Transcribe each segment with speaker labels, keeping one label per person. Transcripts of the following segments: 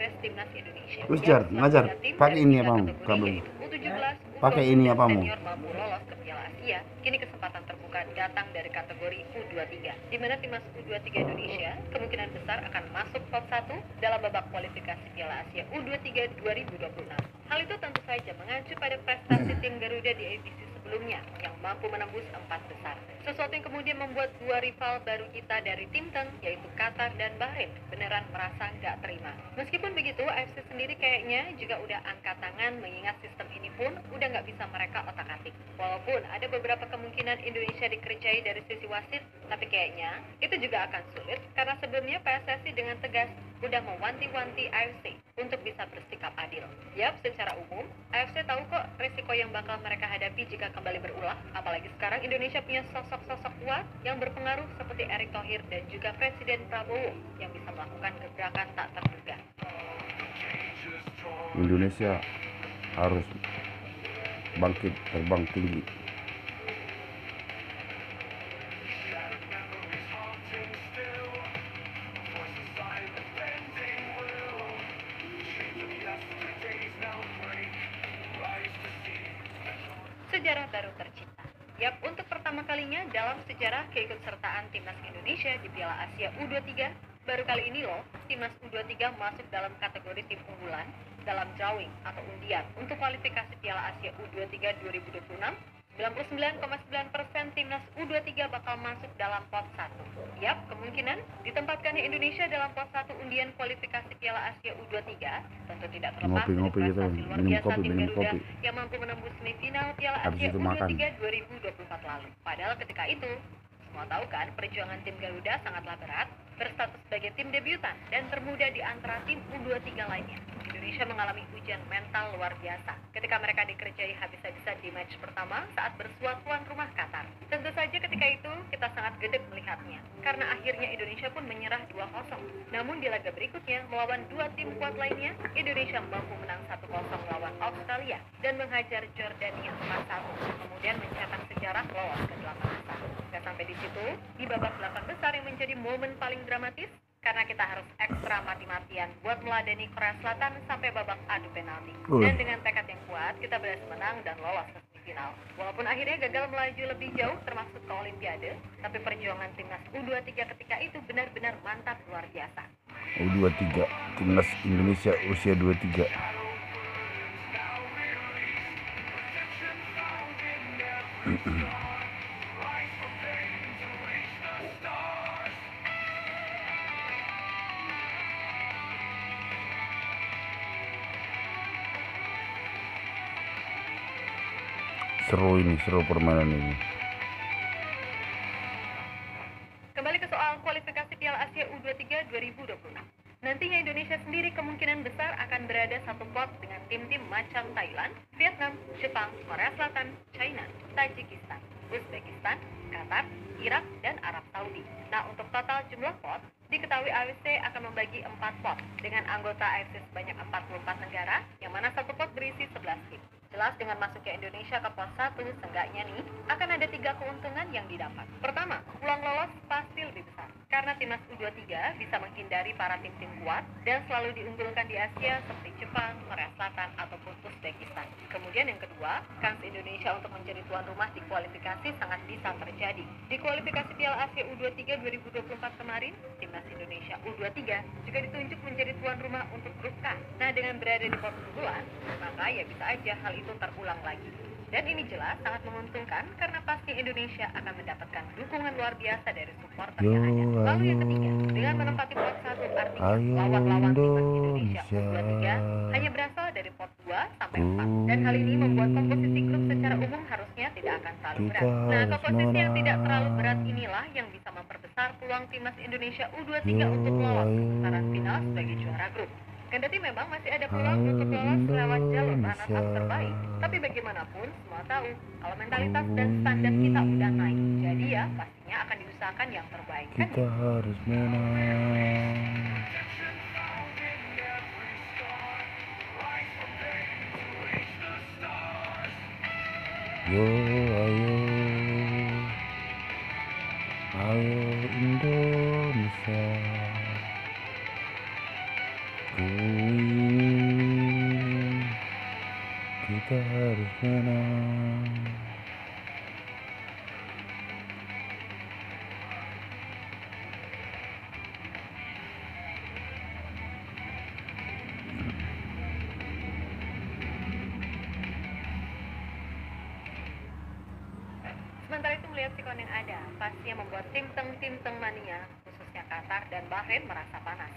Speaker 1: Progres Timnas Indonesia.
Speaker 2: Ujar, ngajar. Pakai ini apa kamu? Kabel.
Speaker 1: U17,
Speaker 2: Pakai ini apa kamu?
Speaker 1: senior mampu lolos ke Piala Asia. Kini kesempatan terbuka datang dari kategori U23, di mana timnas U23 Indonesia kemungkinan besar akan masuk top 1 dalam babak kualifikasi Piala Asia U23 2026. Hal itu tentu saja mengacu pada prestasi tim Garuda di edisi sebelumnya yang mampu menembus 4 besar. Sesuatu yang kemudian membuat dua rival baru kita dari Tim Teng, yaitu Qatar dan Bahrain, beneran merasa nggak terima. Meskipun begitu, AFC sendiri kayaknya juga udah angkat tangan mengingat sistem ini pun udah nggak bisa mereka otak-atik. Walaupun ada beberapa kemungkinan Indonesia dikerjai dari sisi wasit, tapi kayaknya itu juga akan sulit karena sebelumnya PSSI dengan tegas udah mewanti-wanti AFC untuk bisa bersikap adil. Yap, secara umum, AFC tahu kok risiko yang bakal mereka hadapi jika kembali berulah, apalagi sekarang Indonesia punya sosok-sosok kuat yang berpengaruh seperti Erick Thohir dan juga Presiden Prabowo yang bisa melakukan gebrakan tak terduga.
Speaker 2: Indonesia harus bangkit, terbang tinggi.
Speaker 1: Sejarah baru tercipta. Yap, untuk pertama kalinya dalam sejarah keikutsertaan Timnas Indonesia di Piala Asia U23, baru kali ini loh, Timnas U23 masuk dalam kategori tim unggulan dalam drawing atau undian untuk kualifikasi Piala Asia U23 2026. 99,9% Timnas U23 bakal masuk dalam pot 1. Yap, kemungkinan ditempatkannya Indonesia dalam pot 1 undian kualifikasi Piala Asia U23 tentu tidak terlepas dari prestasi luar biasa tim Garuda yang mampu menembus semifinal Piala Asia U23 2024 lalu. Padahal ketika itu, semua tahu kan perjuangan tim Garuda sangatlah berat, berstatus sebagai tim debutan dan termuda di antara tim U23 lainnya. Indonesia mengalami ujian mental luar biasa ketika mereka dikerjai habis-habisan di match pertama saat bersuat tuan rumah Qatar. Tentu saja ketika itu kita sangat gedeg melihatnya, karena akhirnya Indonesia pun menyerah 2-0. Namun di laga berikutnya melawan dua tim kuat lainnya, Indonesia mampu menang 1-0 melawan Australia dan menghajar Jordania 4-1, kemudian mencetak sejarah lolos ke 8 besar. Gak sampai di situ, di babak 8 besar yang menjadi momen paling dramatis, karena kita harus ekstra mati-matian buat meladeni Korea Selatan sampai babak adu penalti. Dan dengan tekad yang kuat, kita berhasil menang dan lolos ke semifinal. Walaupun akhirnya gagal melaju lebih jauh termasuk ke Olimpiade, tapi perjuangan timnas U23 ketika itu benar-benar mantap luar biasa.
Speaker 2: U23, timnas Indonesia usia 23. Seru permainan ini.
Speaker 1: Kembali ke soal kualifikasi Piala Asia U23 2026. Nantinya Indonesia sendiri kemungkinan besar akan berada satu pot dengan tim-tim macam Thailand, Vietnam, Jepang, Korea Selatan, China, Tajikistan, Uzbekistan, Qatar, Irak, dan Arab Saudi. Nah, untuk total jumlah pot, diketahui AFC akan membagi 4 pot dengan anggota AFC sebanyak 44 negara, yang mana satu pot berisi 11 tim. Jelas dengan masuknya Indonesia ke pot 1, seenggaknya nih, akan ada 3 keuntungan yang didapat. Pertama, peluang lolos pasti lebih besar, karena timnas U23 bisa menghindari para tim-tim kuat dan selalu diunggulkan di Asia seperti Jepang, Korea Selatan, ataupun Uzbekistan. Kemudian yang kedua, kans Indonesia untuk menjadi tuan rumah di kualifikasi sangat bisa terjadi. Di kualifikasi Piala Asia U23 2024 kemarin, timnas Indonesia U23 juga ditunjuk menjadi tuan rumah untuk grup K. Nah, dengan berada di pot unggulan, maka ya bisa aja hal itu terulang lagi. Dan ini jelas sangat menguntungkan karena pasti Indonesia akan mendapatkan dukungan luar biasa dari supporter yang ada. Lalu yang ketiga, dengan menempati pot 1 artinya lawan-lawan timnas Indonesia U23 hanya berasal dari pot 2 sampai 4. Dan hal ini membuat komposisi grup secara umum harusnya tidak akan terlalu berat. Nah, komposisi yang tidak terlalu berat inilah yang bisa memperbesar peluang timnas Indonesia U23 untuk lolos ke putaran final sebagai juara grup. Kendati memang masih ada peluang untuk lolos lewat jalur runner-up terbaik, tapi bagaimanapun semua tahu kalau mentalitas dan standar kita udah naik. Jadi ya pastinya akan diusahakan yang terbaik.
Speaker 2: Kita harus menang. Yo, ayo Indonesia. Kita harus menang.
Speaker 1: Sementara itu melihat sikon yang ada, pastinya membuat tim teng mania, khususnya Qatar dan Bahrain merasa panas.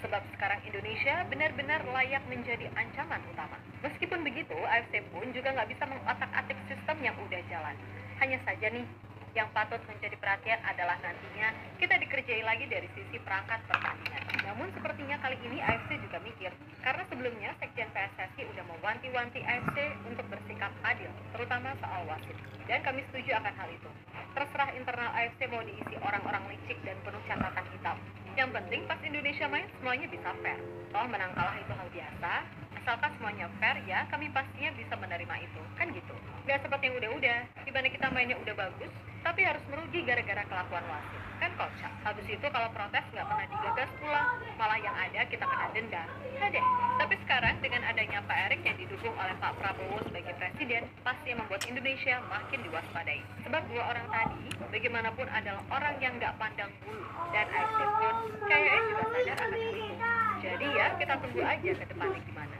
Speaker 1: Sebab sekarang Indonesia benar-benar layak menjadi ancaman utama. Meskipun begitu, AFC pun juga nggak bisa mengotak-atik sistem yang udah jalan. Hanya saja nih, yang patut menjadi perhatian adalah nantinya kita dikerjai lagi dari sisi perangkat pertandingan. Namun sepertinya kali ini AFC juga mikir, karena sebelumnya Sekjen PSSI udah mewanti-wanti AFC untuk bersikap adil, terutama soal wasit. Dan kami setuju akan hal itu. Terserah internal AFC mau diisi orang-orang licik dan penuh catatan hitam. Yang penting pas Indonesia main semuanya bisa fair. Toh menang kalah itu hal biasa, asalkan semuanya fair ya kami pastinya bisa menerima itu. Kan gitu. Gak seperti yang udah-udah, dimana kita mainnya udah bagus, tapi harus merugi gara-gara kelakuan wasit. Kan kocak. Habis itu kalau protes nggak pernah digagas pulang, malah yang ada kita kena denda. Nah deh. Tapi sekarang dengan adanya Pak Erik yang didukung oleh Pak Prabowo sebagai presiden, pasti membuat Indonesia makin diwaspadai. Sebab dua orang tadi, bagaimanapun adalah orang yang nggak pandang bulu. Dan AFC pun kayaknya juga sadar akan hal itu. Jadi ya kita tunggu aja ke depannya gimana.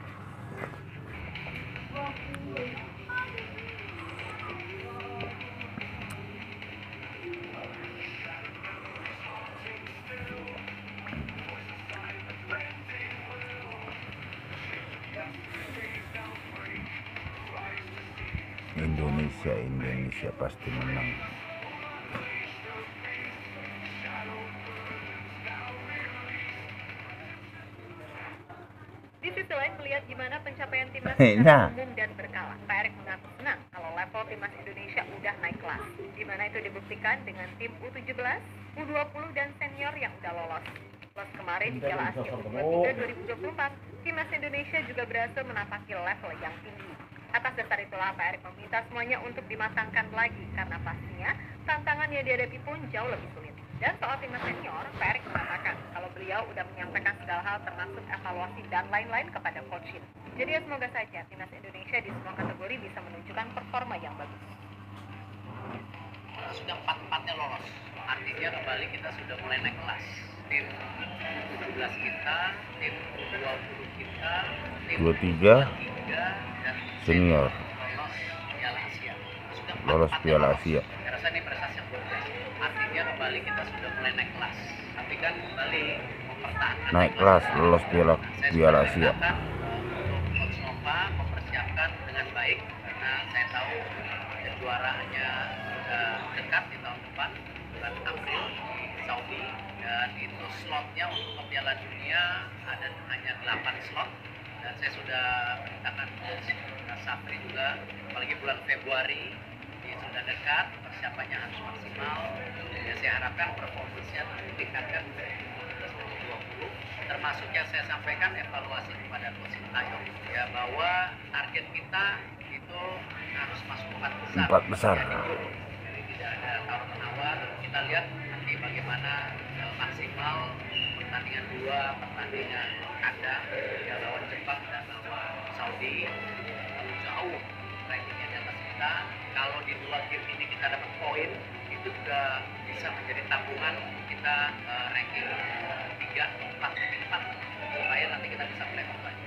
Speaker 2: Indonesia pasti menang.
Speaker 1: Di sisi lain melihat gimana pencapaian timnas
Speaker 2: Nah.
Speaker 1: secara umum dan berkala, Pak Erik mengaku senang kalau level timnas Indonesia udah naik kelas. Dimana itu dibuktikan dengan tim U17, U20 dan senior yang udah lolos. Plus kemarin di Piala Asia U23 2024, timnas Indonesia juga berhasil menapaki level yang tinggi. Atas dasar itulah Pak Erik meminta semuanya untuk dimatangkan lagi karena pastinya tantangan yang dihadapi pun jauh lebih sulit. Dan soal timnas senior, Pak Erik mengatakan kalau beliau udah menyampaikan segala hal termasuk evaluasi dan lain-lain kepada Coach Shin. Jadi ya semoga saja timnas Indonesia di semua kategori bisa menunjukkan performa yang bagus.
Speaker 3: Sudah 4-4-nya lolos, artinya kembali kita sudah mulai naik kelas. Tim 17 kita, tim 20 kita, tim
Speaker 2: 23
Speaker 3: dan
Speaker 2: senior
Speaker 3: lolos Piala Asia.
Speaker 2: lolos Piala Asia.
Speaker 3: Saya rasa ini prestasi yang luar biasa. Artinya kembali kita sudah mulai naik kelas. Tapi kan kembali mempertahankan
Speaker 2: Naik kelas, lolos Piala Asia.
Speaker 3: Untuk Coach Nova mempersiapkan dengan baik karena saya tahu kejuaraannya sudah dekat di tahun depan bulan April di Saudi, dan itu slotnya untuk Piala Dunia ada hanya 8 slot. Dan saya sudah perintahkan Coach Safri juga, apalagi bulan Februari ini sudah dekat, persiapannya harus maksimal. Ya, saya harapkan performanya ditingkatkan dari 2020. Termasuk yang saya sampaikan evaluasi kepada Coach Sintayong ya, bahwa target kita itu harus masuk 4 besar.
Speaker 2: 4 besar.
Speaker 3: Jadi tidak ada tawar menawar. Kita lihat nanti bagaimana maksimal pertandingan 2, pertandingan kandang ya, lawan Jepang dan lawan Saudi, jauh rankingnya di atas kita. Kalau di 2 game ini kita dapat poin, itu juga bisa menjadi tabungan kita ranking 3, 4 supaya nanti kita bisa playoff lagi.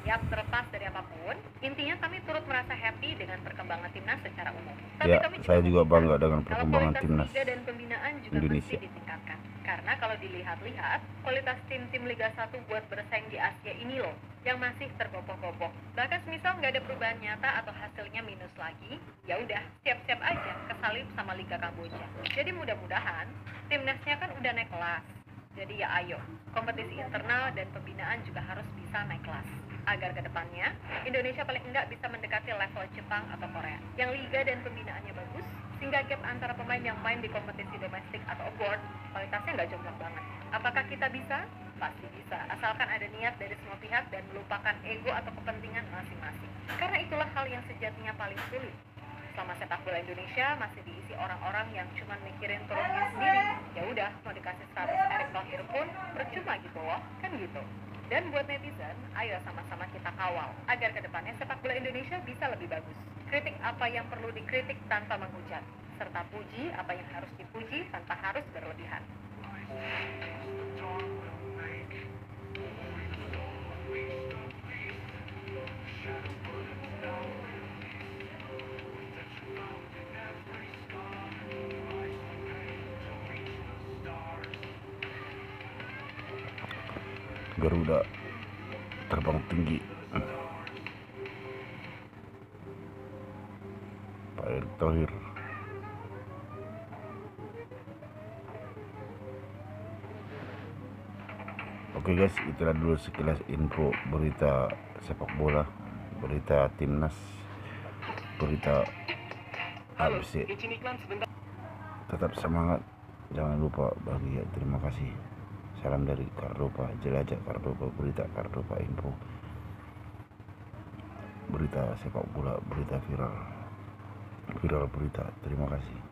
Speaker 1: Yap, terlepas dari apapun, intinya kami turut merasa happy dengan perkembangan timnas secara umum. Tapi
Speaker 2: Ya,
Speaker 1: kami
Speaker 2: saya juga
Speaker 1: meminta
Speaker 2: bangga dengan
Speaker 1: kalau
Speaker 2: perkembangan
Speaker 1: kualitas
Speaker 2: timnas
Speaker 1: liga dan pembinaan juga
Speaker 2: Indonesia.
Speaker 1: mesti ditingkatkan. Karena kalau dilihat-lihat, kualitas tim-tim Liga 1 buat bersaing di Asia ini loh, yang masih tergopoh-gopoh. Bahkan semisal nggak ada perubahan nyata atau hasilnya minus lagi, ya udah siap-siap aja kesalip sama Liga Kamboja. Jadi mudah-mudahan timnasnya kan udah naik kelas. Jadi ya ayo, kompetisi internal dan pembinaan juga harus bisa naik kelas. Agar kedepannya, Indonesia paling enggak bisa mendekati level Jepang atau Korea, yang liga dan pembinaannya bagus, sehingga gap antara pemain yang main di kompetisi domestik atau abroad, kualitasnya nggak jomplang banget. Apakah kita bisa? Pasti bisa, asalkan ada niat dari semua pihak dan melupakan ego atau kepentingan masing-masing. Karena itulah hal yang sejatinya paling sulit. Selama sepak bola Indonesia masih diisi orang-orang yang cuma mikirin perutnya sendiri, ya udah mau dikasih status Erick Thohir pun percuma gitu loh, kan gitu. Dan buat netizen, ayo sama-sama kita kawal agar kedepannya sepak bola Indonesia bisa lebih bagus. Kritik apa yang perlu dikritik tanpa menghujat, serta puji apa yang harus dipuji tanpa harus berlebihan.
Speaker 2: Garuda terbang tinggi. Pak Erick Thohir. Oke guys, itulah dulu sekilas info berita sepak bola, berita timnas, berita ABC. Tetap semangat, jangan lupa bahagia. Terima kasih. Salam dari Kardopa, jelajah Kardopa, berita Kardopa info, berita sepak bola, berita viral berita. Terima kasih.